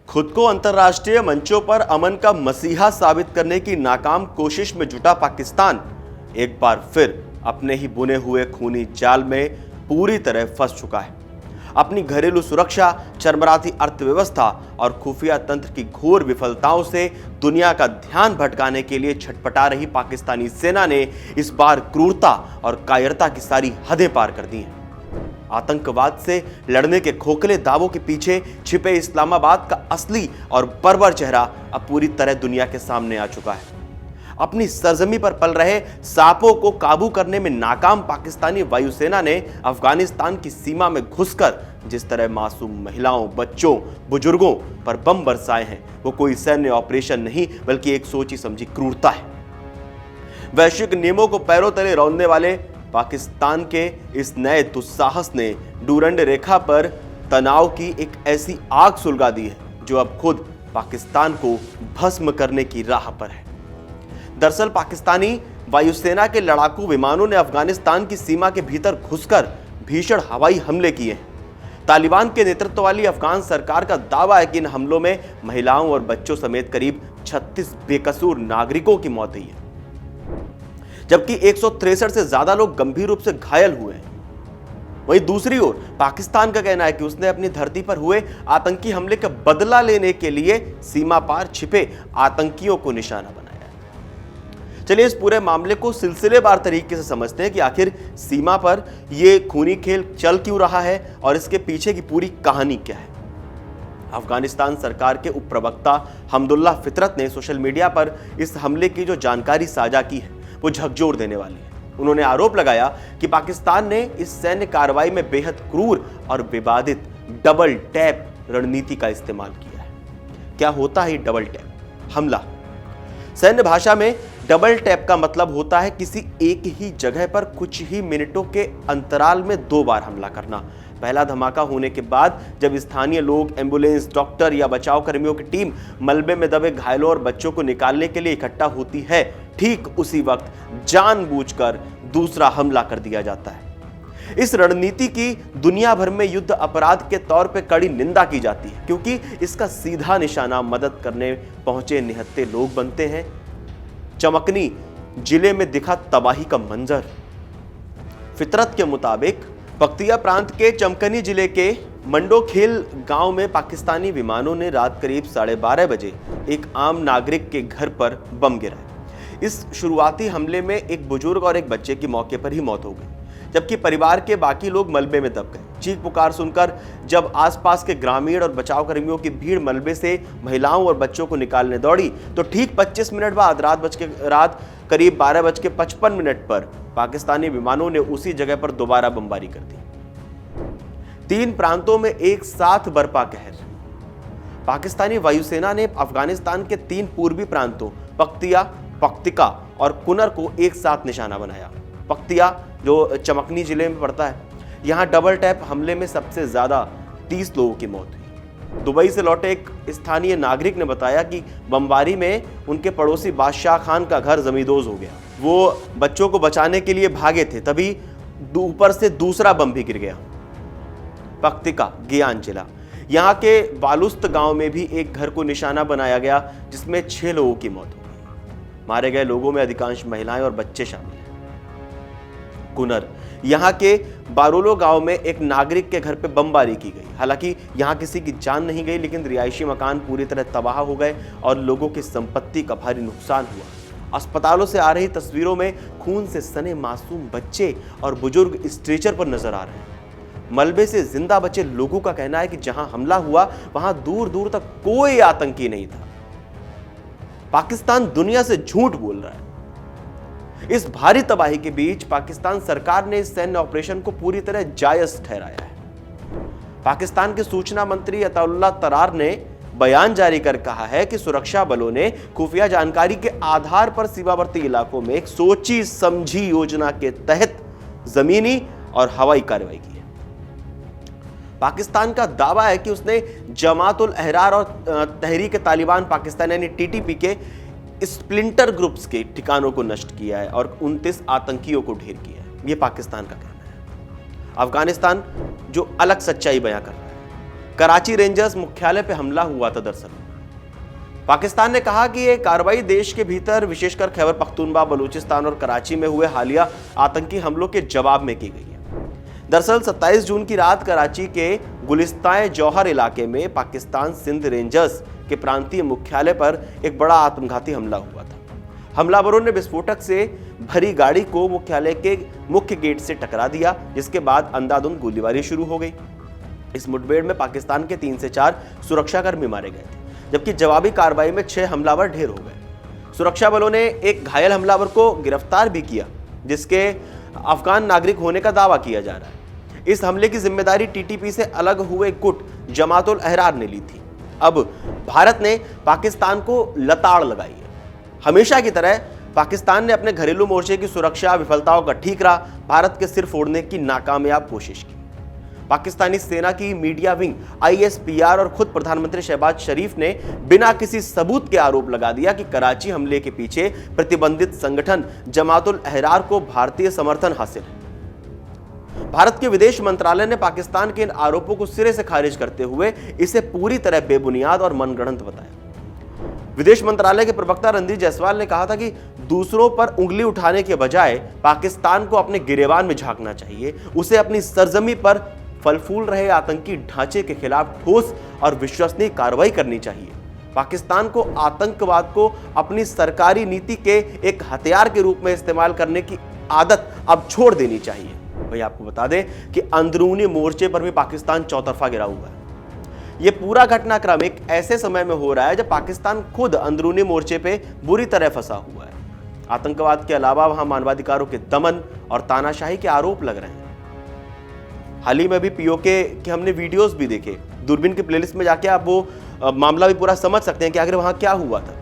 खुद को अंतर्राष्ट्रीय मंचों पर अमन का मसीहा साबित करने की नाकाम कोशिश में जुटा पाकिस्तान एक बार फिर अपने ही बुने हुए खूनी जाल में पूरी तरह फंस चुका है। अपनी घरेलू सुरक्षा, चरमराती अर्थव्यवस्था और खुफिया तंत्र की घोर विफलताओं से दुनिया का ध्यान भटकाने के लिए छटपटा रही पाकिस्तानी सेना ने इस बार क्रूरता और कायरता की सारी हदें पार कर दी हैं। आतंकवाद से लड़ने के खोखले दावों के पीछे छिपे इस्लामाबाद का असली और बर्बर चेहरा अब पूरी तरह दुनिया के सामने आ चुका है। अपनी सरजमी पर पल रहे सांपों को काबू करने में नाकाम पाकिस्तानी वायुसेना ने अफगानिस्तान की सीमा में घुसकर जिस तरह मासूम महिलाओं, बच्चों, बुजुर्गों पर बम बरसाए हैं, वो कोई सैन्य ऑपरेशन नहीं बल्कि एक सोची समझी क्रूरता है। वैश्विक नियमों को पैरों तले रौंदने वाले पाकिस्तान के इस नए दुस्साहस ने डूरंड रेखा पर तनाव की एक ऐसी आग सुलगा दी है जो अब खुद पाकिस्तान को भस्म करने की राह पर है। दरअसल पाकिस्तानी वायुसेना के लड़ाकू विमानों ने अफगानिस्तान की सीमा के भीतर घुसकर भीषण हवाई हमले किए हैं। तालिबान के नेतृत्व वाली अफगान सरकार का दावा है कि इन हमलों में महिलाओं और बच्चों समेत करीब 36 बेकसूर नागरिकों की मौत हुई है, जबकि 163 से ज्यादा लोग गंभीर रूप से घायल हुए हैं। वहीं दूसरी ओर पाकिस्तान का कहना है कि उसने अपनी धरती पर हुए आतंकी हमले का बदला लेने के लिए सीमा पार छिपे आतंकियों को निशाना बनाया है। चलिए इस पूरे मामले को सिलसिलेवार तरीके से समझते हैं कि आखिर सीमा पर यह खूनी खेल चल क्यों रहा है और इसके पीछे की पूरी कहानी क्या है। अफगानिस्तान सरकार के उप प्रवक्ता हमदुल्ला फितरत ने सोशल मीडिया पर इस हमले की जो जानकारी साझा की है वो झकझोर देने वाली है। उन्होंने आरोप लगाया कि पाकिस्तान ने इस सैन्य कार्रवाई में बेहद क्रूर और विवादित डबल टैप रणनीति का इस्तेमाल किया है। क्या होता है डबल टैप हमला? सैन्य भाषा में डबल टैप का मतलब होता है किसी एक ही जगह पर कुछ ही मिनटों के अंतराल में 2 बार हमला करना। पहला धमाका होने के बाद जब स्थानीय लोग, एम्बुलेंस, डॉक्टर या बचाव कर्मियों की टीम मलबे में दबे घायलों और बच्चों को निकालने के लिए इकट्ठा होती है, ठीक उसी वक्त जानबूझकर दूसरा हमला कर दिया जाता है। इस रणनीति की दुनिया भर में युद्ध अपराध के तौर पर कड़ी निंदा की जाती है, क्योंकि इसका सीधा निशाना मदद करने पहुंचे निहत्थे लोग बनते हैं। चमकनी जिले में दिखा तबाही का मंजर। फितरत के मुताबिक पख्तिया प्रांत के चमकनी जिले के मंडोखेल गांव में पाकिस्तानी विमानों ने रात करीब 12:30 बजे एक आम नागरिक के घर पर बम गिराया। इस शुरुआती हमले में एक बुजुर्ग और एक बच्चे की मौके पर ही मौत हो गई, जबकि परिवार के बाकी लोग मलबे में दब गए। चीख पुकार सुनकर जब आसपास के ग्रामीण और बचाव कर्मियों की भीड़ मलबे से महिलाओं और बच्चों को निकालने दौड़ी तो ठीक 25 मिनट बाद रात करीब 12:55 पर पाकिस्तानी विमानों ने उसी जगह पर दोबारा बमबारी कर दी। 3 प्रांतों में एक साथ बरपा कहर। पाकिस्तानी वायुसेना ने अफगानिस्तान के 3 पूर्वी प्रांतों पख्तिया, पख्तिका और कुनर को एक साथ निशाना बनाया। पख्तिया जो चमकनी जिले में पड़ता है, यहां डबल टैप हमले में सबसे ज्यादा 30 लोगों की मौत हुई। दुबई से लौटे एक स्थानीय नागरिक ने बताया कि बमबारी में उनके पड़ोसी बादशाह खान का घर जमींदोज हो गया। वो बच्चों को बचाने के लिए भागे थे, तभी ऊपर से दूसरा बम भी गिर गया। पख्तिका गियान जिला, यहाँ के बालुस्त गांव में भी एक घर को निशाना बनाया गया जिसमें 6 लोगों की मौत हो गई। मारे गए लोगों में अधिकांश महिलाएं और बच्चे शामिल हैं। कुनर, यहाँ के बारोलो गांव में एक नागरिक के घर पे बमबारी की गई। हालांकि यहाँ किसी की जान नहीं गई, लेकिन रिहायशी मकान पूरी तरह तबाह हो गए और लोगों की संपत्ति का भारी नुकसान हुआ। अस्पतालों से आ रही तस्वीरों में खून से सने मासूम बच्चे और बुजुर्ग स्ट्रेचर पर नजर आ रहे हैं। मलबे से जिंदा बचे लोगों का कहना है कि जहां हमला हुआ वहां दूर दूर तक कोई आतंकी नहीं था। पाकिस्तान दुनिया से झूठ बोल रहा है। इस भारी तबाही के बीच पाकिस्तान सरकार ने इस सैन्य ऑपरेशन को पूरी तरह जायज ठहराया है। पाकिस्तान के सूचना मंत्री अताउल्लाह तरार ने बयान जारी कर कहा है कि सुरक्षा बलों ने खुफिया जानकारी के आधार पर सीमावर्ती इलाकों में एक सोची समझी योजना के तहत जमीनी और हवाई कार्रवाई की है। पाकिस्तान का दावा है कि उसने जमात उल अहरार और तहरीक तालिबान पाकिस्तान यानी टीटीपी के स्प्लिंटर ग्रुप्स के ठिकानों को नष्ट किया है और 29 आतंकियों को ढेर किया है। यह पाकिस्तान का कहना है। अफगानिस्तान जो अलग सच्चाई बयां कर रहा है। कराची रेंजर्स मुख्यालय पर हमला हुआ था। दरअसल पाकिस्तान ने कहा कि यह कार्रवाई देश के भीतर विशेषकर खैबर पख्तूनख्वा, बलूचिस्तान और कराची में हुए हालिया आतंकी हमलों के जवाब में की गई है। दरअसल 27 जून की रात कराची के गुलिस्तान जौहर इलाके में पाकिस्तान सिंध रेंजर्स के प्रांतीय मुख्यालय पर एक बड़ा आत्मघाती हमला हुआ था। हमलावरों ने विस्फोटक से भरी गाड़ी को मुख्यालय के मुख्य गेट से टकरा दिया, जिसके बाद अंधाधुंध गोलीबारी शुरू हो गई। इस मुठभेड़ में पाकिस्तान के 3 से 4 सुरक्षाकर्मी मारे गए थे, जबकि जवाबी कार्रवाई में 6 हमलावर ढेर हो गए। सुरक्षा बलों ने एक घायल हमलावर को गिरफ्तार भी किया, जिसके अफगान नागरिक होने का दावा किया जा रहा है। इस हमले की जिम्मेदारी टीटीपी से अलग हुए गुट जमातुल अहरार ने ली थी। अब भारत ने पाकिस्तान को लताड़ लगाई है। हमेशा की तरह पाकिस्तान ने अपने घरेलू मोर्चे की सुरक्षा विफलताओं का ठीकरा भारत के सिर फोड़ने की नाकामयाब कोशिश की। पाकिस्तानी सेना की मीडिया विंग ISPR और खुद प्रधानमंत्री शहबाज शरीफ ने बिना किसी सबूत के आरोप लगा दिया कि कराची हमले के पीछे प्रतिबंधित संगठन जमातुल अहरार को भारतीय समर्थन हासिल है। भारत के विदेश मंत्रालय ने पाकिस्तान के इन आरोपों को सिरे से खारिज करते हुए इसे पूरी तरह बेबुनियाद और मनगढ़ंत बताया। विदेश मंत्रालय के प्रवक्ता रणधीर जायसवाल ने कहा था कि दूसरों पर उंगली उठाने के बजाय पाकिस्तान को अपने गिरेबान में झांकना चाहिए। उसे अपनी सरजमी पर फल फूल रहे आतंकी ढांचे के खिलाफ ठोस और विश्वसनीय कार्रवाई करनी चाहिए। पाकिस्तान को आतंकवाद को अपनी सरकारी नीति के एक हथियार के रूप में इस्तेमाल करने की आदत अब छोड़ देनी चाहिए। भाई आपको बता दें कि अंदरूनी मोर्चे पर भी पाकिस्तान चौतरफा गिरा हुआ है। यह पूरा घटनाक्रम एक ऐसे समय में हो रहा है जब पाकिस्तान खुद अंदरूनी मोर्चे पे बुरी तरह फंसा हुआ है। आतंकवाद के अलावा वहां मानवाधिकारों के दमन और तानाशाही के आरोप लग रहे हैं। हाल ही में भी पीओके के हमने वीडियोस भी देखे। दूरबीन की प्लेलिस्ट में जाके आप वो मामला भी पूरा समझ सकते हैं कि आखिर वहां क्या हुआ था।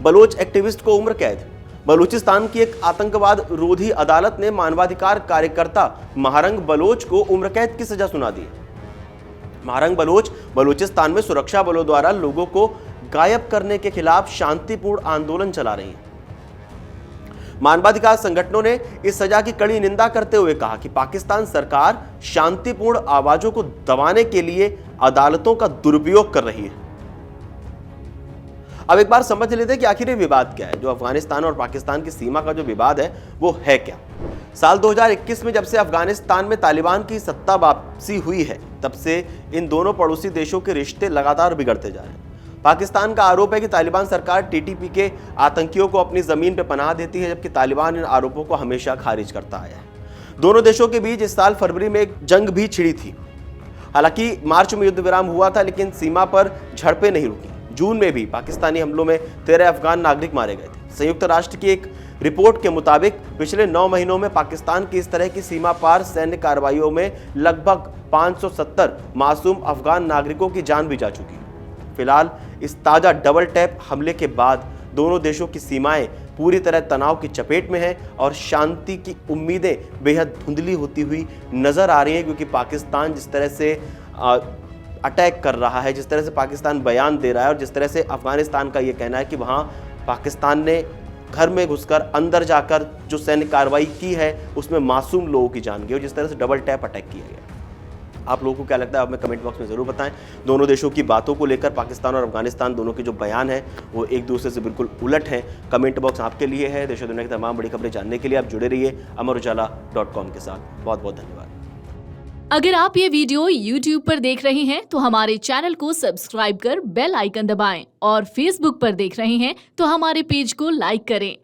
बलोच एक्टिविस्ट को उम्र कैद। बलूचिस्तान की एक आतंकवाद रोधी अदालत ने मानवाधिकार कार्यकर्ता महारंग बलोच को उम्र कैद की सजा सुना दी। महारंग बलोच बलूचिस्तान में सुरक्षा बलों द्वारा लोगों को गायब करने के खिलाफ शांतिपूर्ण आंदोलन चला रही हैं। मानवाधिकार संगठनों ने इस सजा की कड़ी निंदा करते हुए कहा कि पाकिस्तान सरकार शांतिपूर्ण आवाजों को दबाने के लिए अदालतों का दुरुपयोग कर रही है। अब एक बार समझ लेते हैं कि आखिर ये विवाद क्या है। जो अफगानिस्तान और पाकिस्तान की सीमा का जो विवाद है वो है क्या। साल 2021 में जब से अफगानिस्तान में तालिबान की सत्ता वापसी हुई है, तब से इन दोनों पड़ोसी देशों के रिश्ते लगातार बिगड़ते जा रहे हैं। पाकिस्तान का आरोप है कि तालिबान सरकार टीटीपी के आतंकियों को अपनी जमीन पर पनाह देती है, जबकि तालिबान इन आरोपों को हमेशा खारिज करता आया है। दोनों देशों के बीच इस साल फरवरी में एक जंग भी छिड़ी थी। हालांकि मार्च में युद्ध विराम हुआ था, लेकिन सीमा पर झड़पें नहीं रुकी। जून में भी पाकिस्तानी हमलों में 13 अफगान नागरिक मारे गए थे। संयुक्त राष्ट्र की एक रिपोर्ट के मुताबिक पिछले 9 महीनों में पाकिस्तान की इस तरह की सीमा पार सैन्य कार्रवाइयों में लगभग 570 मासूम अफगान नागरिकों की जान भी जा चुकी है। फिलहाल इस ताजा डबल टैप हमले के बाद दोनों देशों की सीमाएं पूरी तरह तनाव की चपेट में है और शांति की उम्मीदें बेहद धुंधली होती हुई नजर आ रही हैं, क्योंकि पाकिस्तान जिस तरह से अटैक कर रहा है, जिस तरह से पाकिस्तान बयान दे रहा है और जिस तरह से अफगानिस्तान का ये कहना है कि वहाँ पाकिस्तान ने घर में घुसकर अंदर जाकर जो सैन्य कार्रवाई की है उसमें मासूम लोगों की जान गई और जिस तरह से डबल टैप अटैक किया गया। आप लोगों को क्या लगता है, आप हमें कमेंट बॉक्स में ज़रूर बताएं। दोनों देशों की बातों को लेकर पाकिस्तान और अफगानिस्तान दोनों के जो बयान हैं वो एक दूसरे से बिल्कुल उलट हैं। कमेंट बॉक्स आपके लिए है। देश और दुनिया की तमाम बड़ी खबरें जानने के लिए आप जुड़े रहिए amarujala.com के साथ। बहुत बहुत धन्यवाद। अगर आप ये वीडियो YouTube पर देख रहे हैं तो हमारे चैनल को सब्सक्राइब कर बेल आइकन दबाएं और Facebook पर देख रहे हैं तो हमारे पेज को लाइक करें।